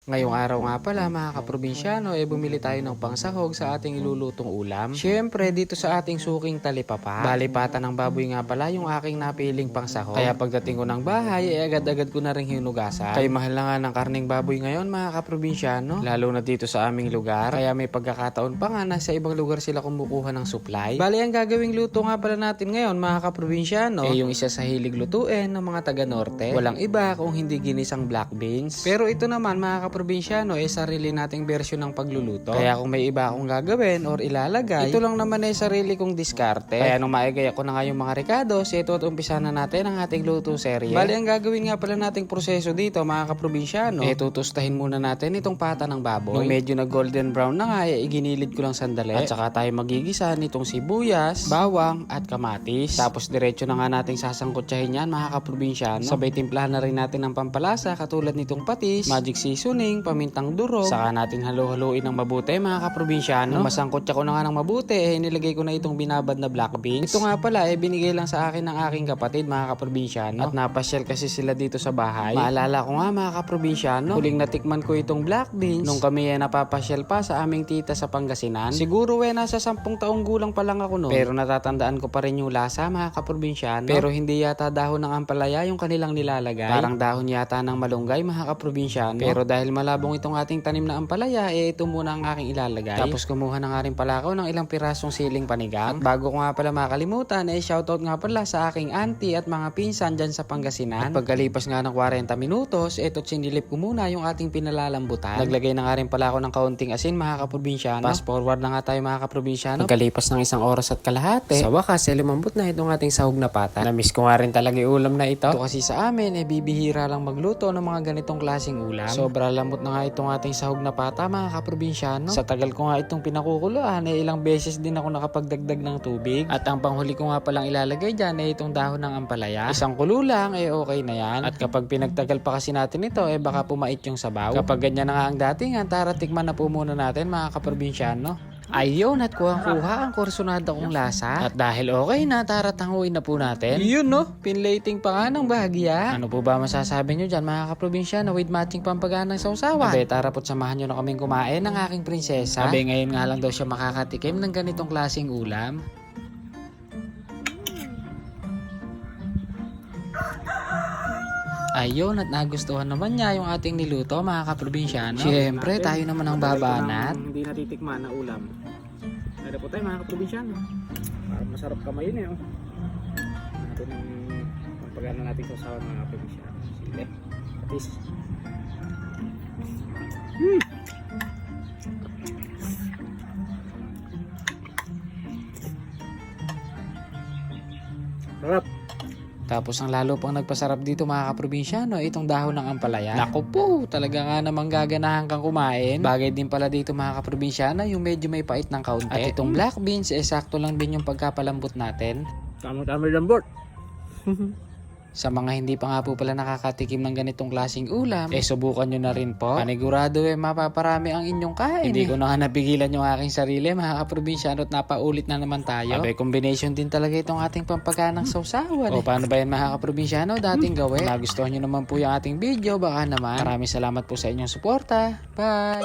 Ngayong araw nga pala mga kaprobinsyano bumili tayo ng pangsahog sa ating ilulutong ulam. Siyempre dito sa ating suking talipapa. Balipata ng baboy nga pala yung aking napiling pangsahog. Kaya pagdating ko ng bahay agad-agad ko na rin hinugasan. Kaya mahal na nga ng karning baboy ngayon mga kaprobinsyano. Lalo na dito sa aming lugar. Kaya may pagkakataon pa nga na sa ibang lugar sila kumukuha ng supply. Bali ang gagawing luto nga pala natin ngayon mga kaprobinsyano yung isa sa hilig lutuin ng mga taga norte. Walang iba kung hindi ginisang black beans. Pero ito naman mga probinsyano sarili nating bersyon ng pagluluto. Kaya kung may iba akong gagawin or ilalagay, ito lang naman sarili kong diskarte. Kaya nung maigay ako na nga yung mga recados, ito at umpisa na natin ang ating luto serye. Bali ang gagawin nga pala nating proseso dito mga kaprobinsyano, tutustahin muna natin itong pata ng baboy. Nung medyo na golden brown na nga, iginilid ko lang sandali. At saka tayo magigisa nitong sibuyas, bawang at kamatis. Tapos diretso na nga nating sasangkutsahin yan mga kaprobinsyano. Sabay timplahan na rin natin ng pampalasa katulad nitong patis, magic seasoning, pamintang durog. Saka natin halo-haluin ng mabuti mga kaprobinsyano. Nung masangkotsa ko na nga ng mabuti, nilagay ko na itong binabad na black beans. Ito nga pala, binigay lang sa akin ng aking kapatid mga kaprobinsyano. At napasyal kasi sila dito sa bahay. Maalala ko nga mga kaprobinsyano, huling natikman ko itong black beans nung kami napapasyal pa sa aming tita sa Pangasinan. Siguro nasa 10 taong gulang pa lang ako noon. Pero natatandaan ko pa rin yung lasa mga kaprobinsyano. Pero hindi yata dahon ng ampalaya yung kanilang nilalagay. Parang dahon yata ng malunggay mga kaprobinsyano. Pero dahil malabong itong ating tanim na ampalaya, ito muna ang aking ilalagay. Tapos kumuha na nga rin pala ako ng ilang pirasong siling panigang. At bago ko nga pala makalimutan, shoutout nga pala sa aking auntie at mga pinsan dyan sa Pangasinan. At pagkalipas nga ng 40 minutos, sinilip ko muna yung ating pinalalambutan. Naglagay na nga rin pala ako ng kaunting asin mga kaprobinsyano. Fast forward na nga tayo mga kaprobinsyano. Pagkalipas ng 1 oras at kalahati, sa wakas, lumambot na itong ating sahog na pata. Namiss ko nga rin talaga yung ulam na ito. Ito kasi sa amin, bibihira lang magluto ng mga ganitong klaseng ulam. Sobra lambot na nga itong ating sahog na pata mga kaprobinsyano. Sa tagal ko nga itong pinakukuluan, ilang beses din ako nakapagdagdag ng tubig. At ang panghuli ko nga palang ilalagay dyan itong dahon ng ampalaya. Isang kulo lang, okay na yan. At kapag pinagtagal pa kasi natin ito, baka pumait yung sabaw. Kapag ganyan na nga ang datingan, tara tikman na po muna natin mga kaprobinsyano. Ayun, at kuhang-kuha ang kursunada kong lasa. At dahil okay na, tara tanguin na po natin. Yun no, pinlating pa nga ng bahagya. Ano po ba masasabi nyo dyan mga kaprobinsyano with matching pampagaan ng sausawan? Abe, tara po't samahan nyo na kaming kumain ng aking prinsesa. Abe, ngayon nga lang daw siya makakatikim ng ganitong klaseng ulam. Ayun, at nagustuhan naman niya yung ating niluto mga kaprobinsyano. Siyempre, tayo naman ang babanat. Hindi natitikman na ulam. Nada po tayo mga kaprobinsyano. Parang masarap kamayin Ito ng pagpagana natin sa usawan mga kaprobinsyano. Sige, patis. Sarap. Tapos ang lalo pang nagpasarap dito mga kaprobinsyano, itong dahon ng ampalaya. Naku po, talaga nga namang gaganahan kang kumain. Bagay din pala dito mga kaprobinsyano, yung medyo may pait ng kaunti. At itong black beans, sakto lang din yung pagkapalambot natin. Tama-tama lambot. Sa mga hindi pa nga po pala nakakatikim ng ganitong klaseng ulam, subukan nyo na rin po. Panigurado mapaparami ang inyong kain. Hindi ko na nga napigilan yung aking sarili mga kaprobinsyano at napaulit na naman tayo. Abe, combination din talaga itong ating pampaganang sausawan. O paano ba yan mga kaprobinsyano dating gawin? Kung nagustuhan nyo naman po yung ating video, baka naman. Maraming salamat po sa inyong suporta. Bye!